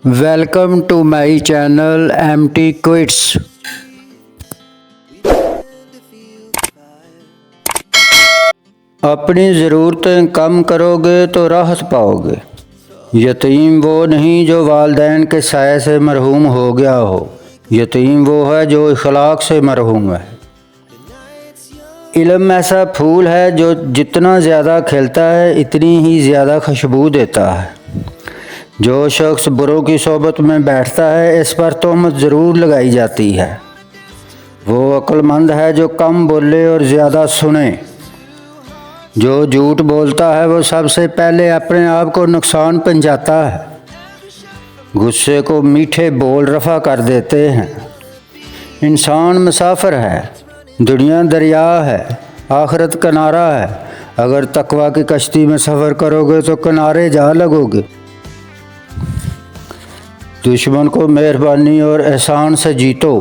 Welcome to my channel MT Quits. अपनी ज़रूरतें कम करोगे तो राहत पाओगे। यतीम वो नहीं जो वालिदैन के साये से मरहूम हो गया हो, यतीम वो है जो इखलाक से मरहूम है। इल्म ऐसा फूल है जो जितना ज़्यादा खिलता है इतनी ही ज़्यादा खुशबू देता है। जो शख्स बुरों की सोबत में बैठता है इस पर तोहमत ज़रूर लगाई जाती है। वो अक्लमंद है जो कम बोले और ज़्यादा सुने। जो झूठ बोलता है वो सबसे पहले अपने आप को नुकसान पहुंचाता है। गुस्से को मीठे बोल रफ़ा कर देते हैं। इंसान मुसाफिर है, दुनिया दरिया है, आखिरत किनारा है। अगर तकवा की कश्ती में सफ़र करोगे तो किनारे जा लगोगे। दुश्मन को मेहरबानी और एहसान से जीतो,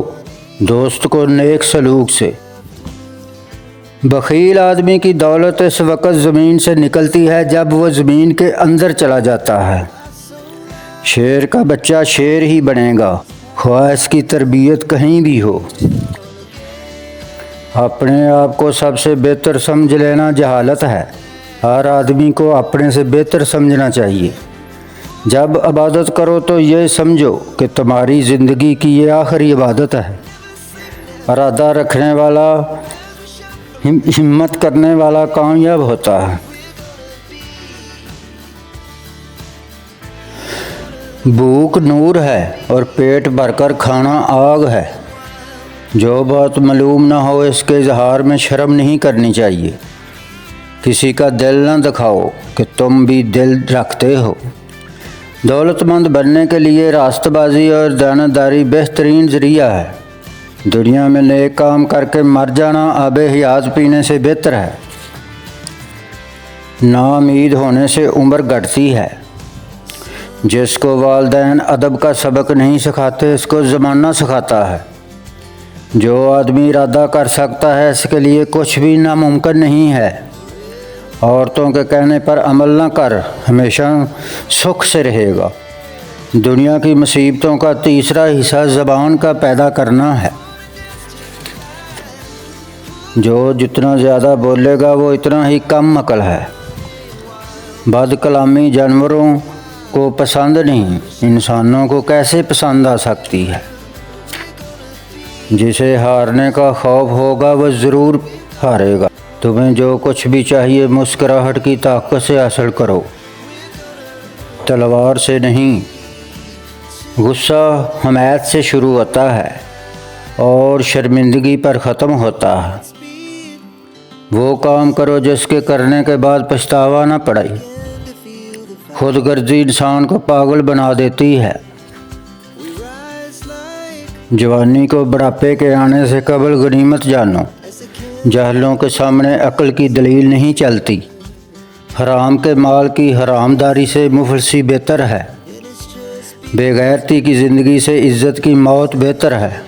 दोस्त को नेक सलूक से। बख़ील आदमी की दौलत इस वक्त ज़मीन से निकलती है जब वो ज़मीन के अंदर चला जाता है। शेर का बच्चा शेर ही बनेगा, ख्वाह इसकी तरबियत कहीं भी हो। अपने आप को सबसे बेहतर समझ लेना जहालत है। हर आदमी को अपने से बेहतर समझना चाहिए। जब इबादत करो तो ये समझो कि तुम्हारी ज़िंदगी की ये आखिरी इबादत है। इरादा रखने वाला, हिम्मत करने वाला कामयाब होता है। भूख नूर है और पेट भरकर खाना आग है। जो बात मालूम ना हो इसके इजहार में शर्म नहीं करनी चाहिए। किसी का दिल ना दिखाओ कि तुम भी दिल रखते हो। दौलतमंद बनने के लिए रास्तबाजी और दानदारी बेहतरीन ज़रिया है। दुनिया में नेक काम करके मर जाना आबे हयात पीने से बेहतर है। नाउम्मीद होने से उम्र घटती है। जिसको वालिदैन अदब का सबक नहीं सिखाते इसको ज़माना सिखाता है। जो आदमी इरादा कर सकता है इसके लिए कुछ भी नामुमकिन नहीं है। औरतों के कहने पर अमल न कर, हमेशा सुख से रहेगा। दुनिया की मुसीबतों का तीसरा हिस्सा ज़बान का पैदा करना है। जो जितना ज़्यादा बोलेगा वो इतना ही कम अक्ल है। बद कलामी जानवरों को पसंद नहीं, इंसानों को कैसे पसंद आ सकती है। जिसे हारने का खौफ होगा वह ज़रूर हारेगा। तुम्हें जो कुछ भी चाहिए मुस्कुराहट की ताकत से हासिल करो, तलवार से नहीं। गुस्सा हमायत से शुरू होता है और शर्मिंदगी पर ख़त्म होता है। वो काम करो जिसके करने के बाद पछतावा न पड़े। खुदगर्जी इंसान को पागल बना देती है। जवानी को बुढ़ापे के आने से कबल गनीमत जानो। जाहलों के सामने अक्ल की दलील नहीं चलती। हराम के माल की हरामदारी से मुफलसी बेहतर है। बेगैरती की ज़िंदगी से इज़्ज़त की मौत बेहतर है।